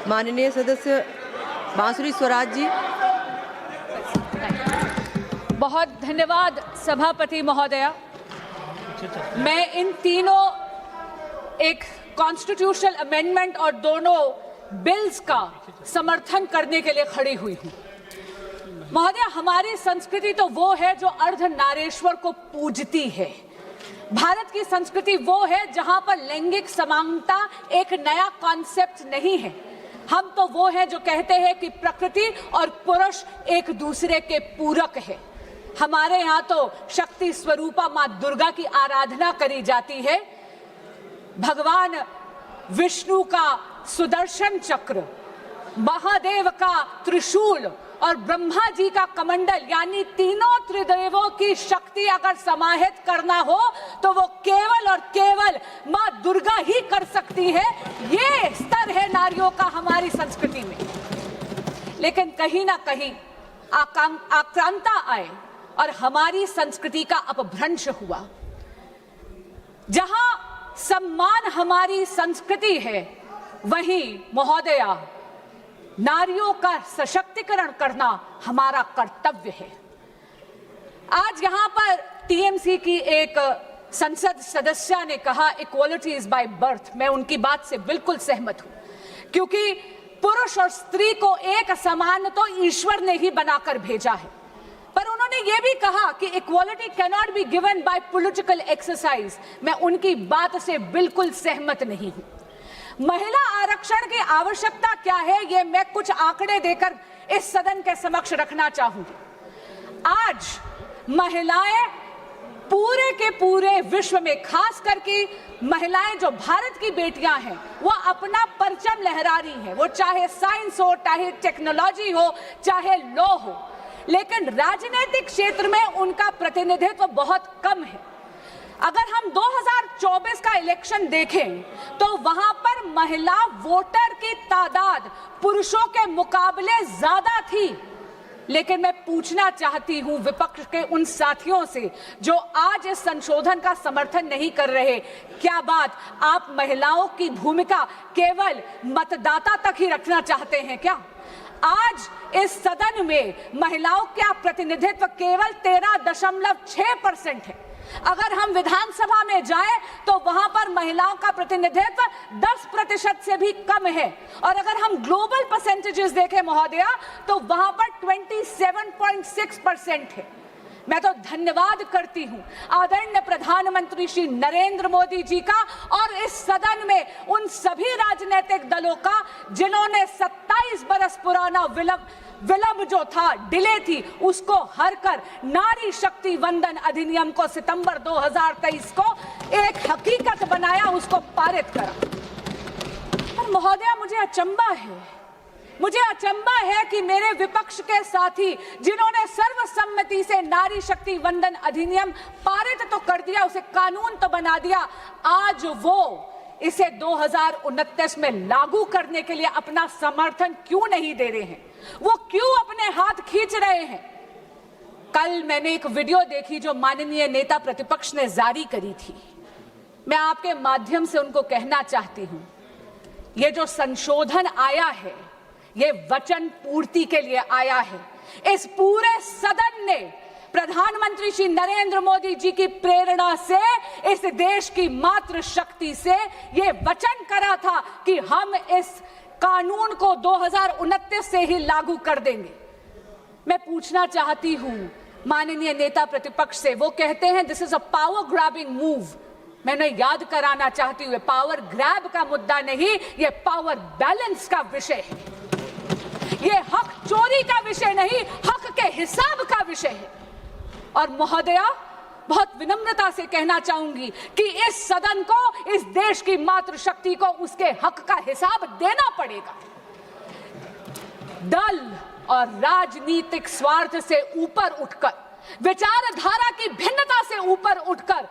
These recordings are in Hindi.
माननीय सदस्य बांसुरी स्वराज जी। बहुत धन्यवाद सभापति महोदया। मैं इन तीनों एक कॉन्स्टिट्यूशनल अमेंडमेंट और दोनों बिल्स का समर्थन करने के लिए खड़ी हुई हूं। महोदया, हमारी संस्कृति तो वो है जो अर्धनारीश्वर को पूजती है। भारत की संस्कृति वो है जहां पर लैंगिक समानता एक नया कॉन्सेप्ट नहीं है। हम तो वो है जो कहते हैं कि प्रकृति और पुरुष एक दूसरे के पूरक है। हमारे यहाँ तो शक्ति स्वरूपा माँ दुर्गा की आराधना करी जाती है। भगवान विष्णु का सुदर्शन चक्र, महादेव का त्रिशूल और ब्रह्मा जी का कमंडल, यानी तीनों त्रिदेवों की शक्ति अगर समाहित करना हो तो वो केवल और केवल माँ दुर्गा ही कर सकती है। ये स्तर है नारियों का हमारी संस्कृति में। लेकिन कहीं ना कहीं आक्रांता आए और हमारी संस्कृति का अपभ्रंश हुआ। जहां सम्मान हमारी संस्कृति है, वहीं महोदया नारियों का सशक्तिकरण करना हमारा कर्तव्य है। आज यहाँ पर टीएमसी की एक संसद सदस्य ने कहा इक्वालिटी इज बाय बर्थ। मैं उनकी बात से बिल्कुल सहमत हूं, क्योंकि पुरुष और स्त्री को एक समान तो ईश्वर ने ही बनाकर भेजा है। पर उन्होंने ये भी कहा कि equality can not be given by political exercise. मैं उनकी बात से बिल्कुल सहमत नहीं हूं। महिला आरक्षण की आवश्यकता क्या है, ये मैं कुछ आंकड़े देकर इस सदन के समक्ष रखना चाहूंगी। आज महिलाएं पूरे के पूरे विश्व में, खास करके महिलाएं जो भारत की बेटियां हैं, वो अपना परचम लहरा रही हैं। वो चाहे साइंस हो, चाहे टेक्नोलॉजी हो, चाहे लॉ हो, लेकिन राजनीतिक क्षेत्र में उनका प्रतिनिधित्व बहुत कम है। अगर हम 2024 का इलेक्शन देखें तो वहां पर महिला वोटर की तादाद पुरुषों के मुकाबले ज्यादा थी। लेकिन मैं पूछना चाहती हूं विपक्ष के उन साथियों से जो आज इस संशोधन का समर्थन नहीं कर रहे, क्या बात आप महिलाओं की भूमिका केवल मतदाता तक ही रखना चाहते हैं क्या? आज इस सदन में महिलाओं का प्रतिनिधित्व केवल 13.6% है। अगर हम विधानसभा में जाएं तो वहां पर महिलाओं का प्रतिनिधित्व 10% से भी कम है। और अगर हम ग्लोबल परसेंटेजेस देखें महोदया, तो वहां पर 27.6% है। मैं तो धन्यवाद करती हूं आदरणीय प्रधानमंत्री श्री नरेंद्र मोदी जी का और इस सदन में उन सभी राजनीतिक दलों का जिन्होंने 27 बरस पुराना विलंब जो था, डिले थी, उसको हर कर नारी शक्ति वंदन अधिनियम को सितंबर 2023 को एक हकीकत बनाया, उसको पारित करा। पर महोदया, मुझे अचंबा है कि मेरे विपक्ष के साथी जिन्होंने सर्वसम्मति से नारी शक्ति वंदन अधिनियम पारित तो कर दिया, उसे कानून तो बना दिया, आज वो इसे 2029 में लागू करने के लिए अपना समर्थन क्यों नहीं दे रहे हैं? वो क्यों अपने हाथ खींच रहे हैं? कल मैंने एक वीडियो देखी जो माननीय नेता प्रतिपक्ष ने जारी करी थी। मैं आपके माध्यम से उनको कहना चाहती हूं, ये जो संशोधन आया है, ये वचन पूर्ति के लिए आया है। इस पूरे सदन ने प्रधानमंत्री श्री नरेंद्र मोदी जी की प्रेरणा से, इस देश की मातृ शक्ति से ये वचन करा था कि हम इस कानून को 2029 से ही लागू कर देंगे। मैं पूछना चाहती हूं माननीय नेता प्रतिपक्ष से, वो कहते हैं this is a power grabbing move. मैं उन्हें याद कराना चाहती हूँ, पावर ग्रैब का मुद्दा नहीं, ये पावर बैलेंस का विषय है। ये हक चोरी का विषय नहीं, हक के हिसाब का विषय है। और महोदया, बहुत विनम्रता से कहना चाहूंगी कि इस सदन को, इस देश की मातृशक्ति को उसके हक का हिसाब देना पड़ेगा। दल और राजनीतिक स्वार्थ से ऊपर उठकर, विचारधारा की भिन्नता से ऊपर उठकर,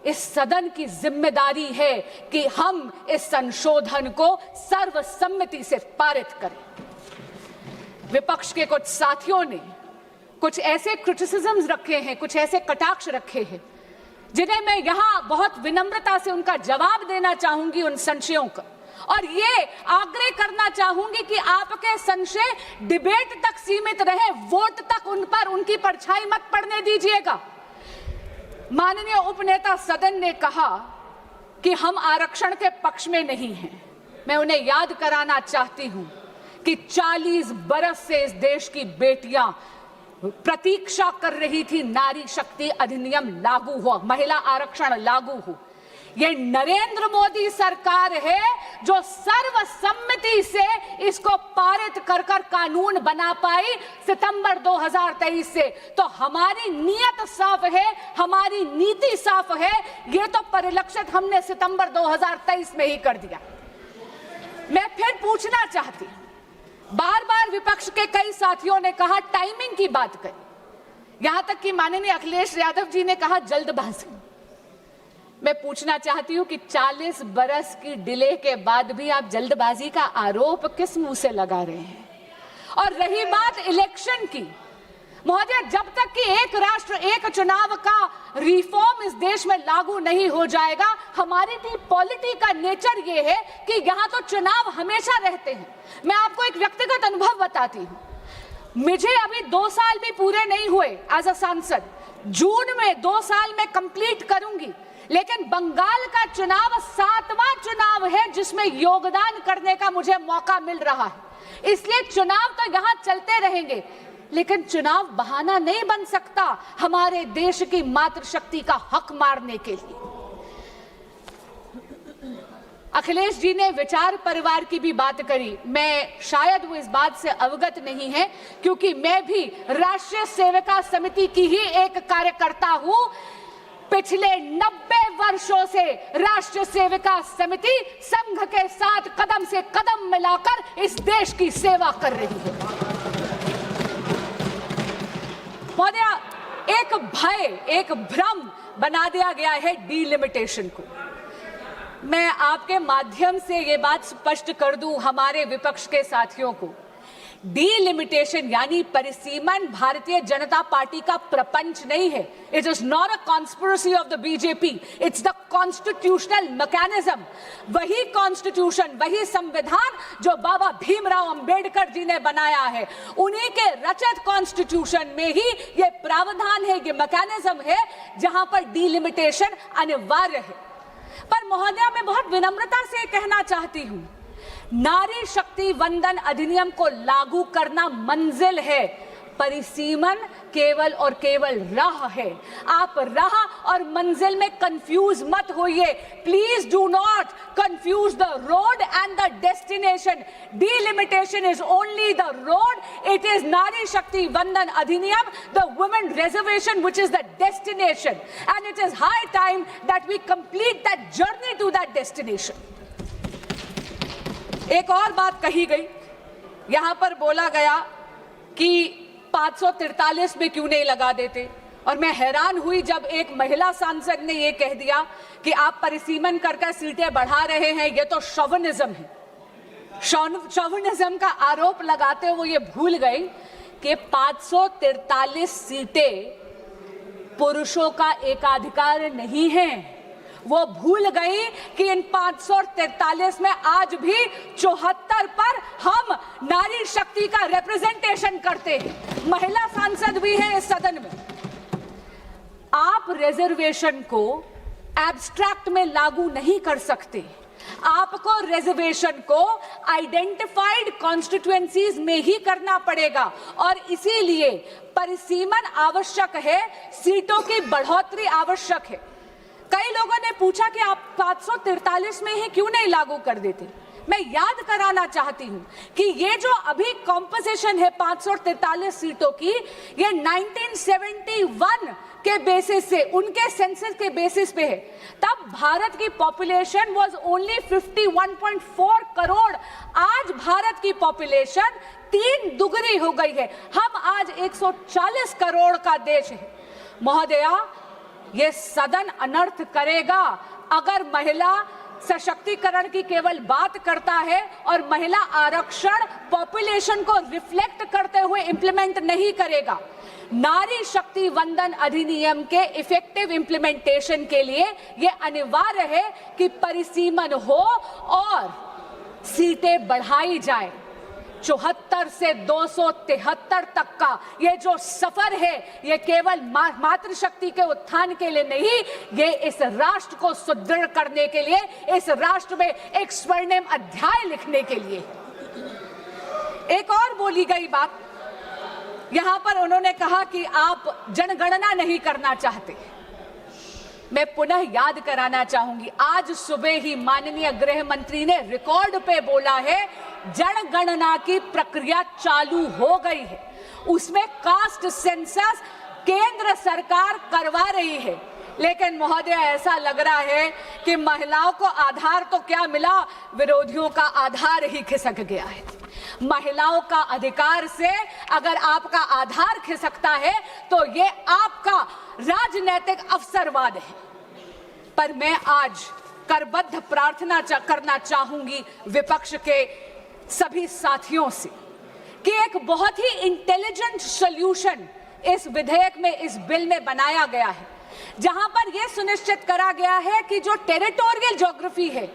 इस सदन की जिम्मेदारी है कि हम इस संशोधन को सर्वसम्मति से पारित करें। विपक्ष के कुछ साथियों ने कुछ ऐसे क्रिटिसिज्म्स रखे हैं, कुछ ऐसे कटाक्ष रखे हैं, जिन्हें मैं यहां बहुत विनम्रता से उनका जवाब देना चाहूंगी, उन संशयों का। और ये आग्रह करना चाहूंगी कि आपके संशय डिबेट तक सीमित रहे, वोट तक उन पर उनकी परछाई मत पड़ने दीजिएगा। माननीय उपनेता सदन ने कहा कि हम आरक्षण के पक्ष में नहीं हैं। मैं उन्हें याद कराना चाहती हूं कि 40 बरस से इस देश की बेटियां प्रतीक्षा कर रही थी नारी शक्ति अधिनियम लागू हो, महिला आरक्षण लागू हो। ये नरेंद्र मोदी सरकार है जो सर्वसम्मति से इसको पारित कर कानून बना पाई सितंबर 2023 से। तो हमारी नीयत साफ है, हमारी नीति साफ है, ये तो परिलक्षित हमने सितंबर 2023 में ही कर दिया। मैं फिर पूछना चाहती, बार बार विपक्ष के कई साथियों ने कहा, टाइमिंग की बात करी, यहां तक कि माननीय अखिलेश यादव जी ने कहा जल्दबाजी। मैं पूछना चाहती हूं कि 40 बरस की डिले के बाद भी आप जल्दबाजी का आरोप किस मुंह से लगा रहे हैं? और रही बात इलेक्शन की, महोदय, जब तक कि एक राष्ट्र एक चुनाव का रिफॉर्म इस देश में लागू नहीं हो जाएगा, हमारी पॉलिटी का नेचर ये है कि यहां तो चुनाव हमेशा रहते हैं। मैं आपको एक व्यक्तिगत अनुभव बताती हूं। मुझे अभी 2 साल भी पूरे नहीं हुए एज अ सांसद। जून में 2 साल में कंप्लीट करूंगी, लेकिन बंगाल का चुनाव 7वां चुनाव है जिसमें योगदान करने का मुझे मौका मिल रहा है। इसलिए चुनाव तो यहां चलते रहेंगे, लेकिन चुनाव बहाना नहीं बन सकता हमारे देश की मातृशक्ति का हक मारने के लिए। अखिलेश जी ने विचार परिवार की भी बात करी। मैं शायद वो इस बात से अवगत नहीं है, क्योंकि मैं भी राष्ट्रीय सेविका समिति की ही एक कार्यकर्ता हूं। पिछले 90 वर्षों से राष्ट्रीय सेविका समिति संघ के साथ कदम से कदम मिलाकर इस देश की सेवा कर रही है। महोदय, एक भय, एक भ्रम बना दिया गया है डीलिमिटेशन को। मैं आपके माध्यम से ये बात स्पष्ट कर दूं हमारे विपक्ष के साथियों को, डीलिमिटेशन यानी परिसीमन भारतीय जनता पार्टी का प्रपंच नहीं है। It is not a conspiracy of the BJP, it's the constitutional mechanism. वही कॉन्स्टिट्यूशन, वही संविधान जो बाबा भीमराव अंबेडकर जी ने बनाया है, उन्हीं के रचित कॉन्स्टिट्यूशन में ही ये प्रावधान है, ये मैकेनिज्म है जहां पर डीलिमिटेशन अनिवार्य है। पर महोदया, मैं बहुत विनम्रता से कहना चाहती हूं, नारी शक्ति वंदन अधिनियम को लागू करना मंजिल है, परिसीमन केवल और केवल राह है। आप राह और मंजिल में कंफ्यूज मत होइए। Please do not confuse the road and the destination. Delimitation is only the road, it is नारी शक्ति वंदन अधिनियम, the women reservation which is the destination, and it is high time that we complete that journey to that destination. एक और बात कही गई, यहां पर बोला गया कि 543 में क्यों नहीं लगा देते, और मैं हैरान हुई जब एक महिला सांसद ने यह कह दिया कि आप परिसीमन करके सीटें बढ़ा रहे हैं, यह तो शोविनिज्म है। शोविनिज्म का आरोप लगाते हुए ये भूल गए कि 543 सीटें पुरुषों का एकाधिकार नहीं है। वो भूल गई कि इन 543 में आज भी 74 पर हम नारी शक्ति का रिप्रेजेंटेशन करते हैं। महिला सांसद भी हैं इस सदन में। आप रिजर्वेशन को एब्स्ट्रैक्ट में लागू नहीं कर सकते। आपको रिजर्वेशन को आइडेंटिफाइड कॉन्स्टिट्यूएंसीज में ही करना पड़ेगा, और इसीलिए परिसीमन आवश्यक है, सीटों की बढ़ोतरी आवश्यक है। कई लोगों ने पूछा कि आप 543 में ही क्यों नहीं लागू कर देते। मैं याद कराना चाहती हूं कि ये जो अभी कॉम्पोजिशन है 543 सीटों की, ये 1971 के बेसिस से, उनके सेंसस के बेसिस पे है। तब भारत की पॉपुलेशन वाज ओनली 51.4 करोड़। आज भारत की पॉपुलेशन 3 दुगनी हो गई है। हम आज 140 करोड़ का देश है। महोदया, ये सदन अनर्थ करेगा अगर महिला सशक्तिकरण की केवल बात करता है और महिला आरक्षण पॉपुलेशन को रिफ्लेक्ट करते हुए इंप्लीमेंट नहीं करेगा। नारी शक्ति वंदन अधिनियम के इफेक्टिव इंप्लीमेंटेशन के लिए यह अनिवार्य है कि परिसीमन हो और सीटें बढ़ाई जाए। 74 से 273 तक का ये जो सफर है, ये केवल मातृशक्ति के उत्थान के लिए नहीं, ये इस राष्ट्र को सुदृढ़ करने के लिए, इस राष्ट्र में एक स्वर्णिम अध्याय लिखने के लिए। एक और बोली गई बात, यहां पर उन्होंने कहा कि आप जनगणना नहीं करना चाहते। मैं पुनः याद कराना चाहूंगी, आज सुबह ही माननीय गृह मंत्री ने रिकॉर्ड पे बोला है जनगणना की प्रक्रिया चालू हो गई है, उसमें कास्ट सेंसस केंद्र सरकार करवा रही है। लेकिन महोदय, ऐसा लग रहा है कि महिलाओं को आधार तो क्या मिला, विरोधियों का आधार ही खिसक गया है। महिलाओं का अधिकार से अगर आपका आधार खिसकता है तो ये आपका राजनीतिक अवसरवाद है। पर मैं आज करबद्ध प्रार्थना करना चाहूंगी विपक्ष के सभी साथियों से कि एक बहुत ही इंटेलिजेंट सॉल्यूशन इस विधेयक में, इस बिल में बनाया गया है, जहां पर यह सुनिश्चित करा गया है कि जो टेरिटोरियल ज्योग्राफी है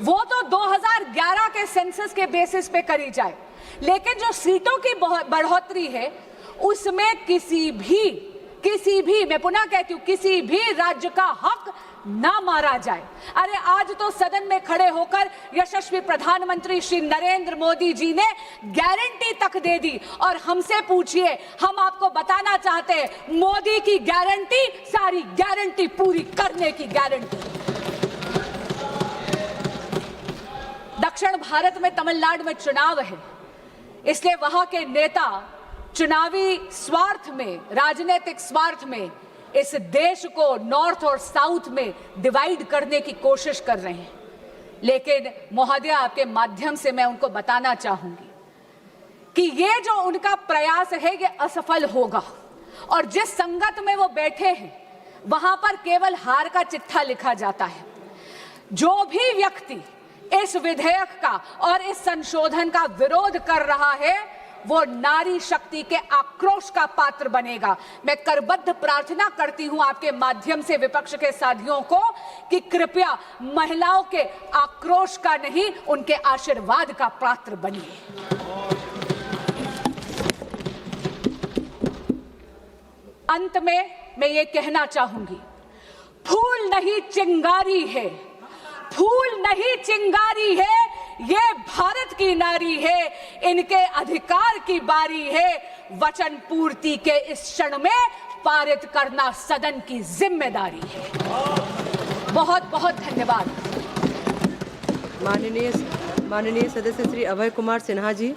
वो तो 2011 के सेंसस के बेसिस पे करी जाए, लेकिन जो सीटों की बढ़ोतरी है उसमें किसी भी मैं पुनः कहती हूं, किसी भी राज्य का हक ना मारा जाए। अरे आज तो सदन में खड़े होकर यशस्वी प्रधानमंत्री श्री नरेंद्र मोदी जी ने गारंटी तक दे दी, और हमसे पूछिए, हम आपको बताना चाहते हैं मोदी की गारंटी सारी गारंटी पूरी करने की गारंटी। दक्षिण भारत में तमिलनाडु में चुनाव है, इसलिए वहां के नेता चुनावी स्वार्थ में, राजनीतिक स्वार्थ में इस देश को नॉर्थ और साउथ में डिवाइड करने की कोशिश कर रहे हैं। लेकिन महोदय, आपके माध्यम से मैं उनको बताना चाहूंगी कि ये जो उनका प्रयास है ये असफल होगा, और जिस संगत में वो बैठे हैं वहां पर केवल हार का चिट्ठा लिखा जाता है। जो भी व्यक्ति इस विधेयक का और इस संशोधन का विरोध कर रहा है वो नारी शक्ति के आक्रोश का पात्र बनेगा। मैं करबद्ध प्रार्थना करती हूं आपके माध्यम से विपक्ष के साथियों को कि कृपया महिलाओं के आक्रोश का नहीं, उनके आशीर्वाद का पात्र बनिए। अंत में मैं ये कहना चाहूंगी, फूल नहीं चिंगारी है, फूल नहीं चिंगारी है, ये भारत की नारी है, इनके अधिकार की बारी है। वचन पूर्ति के इस क्षण में पारित करना सदन की जिम्मेदारी है। बहुत बहुत धन्यवाद। माननीय सदस्य श्री अभय कुमार सिन्हा जी।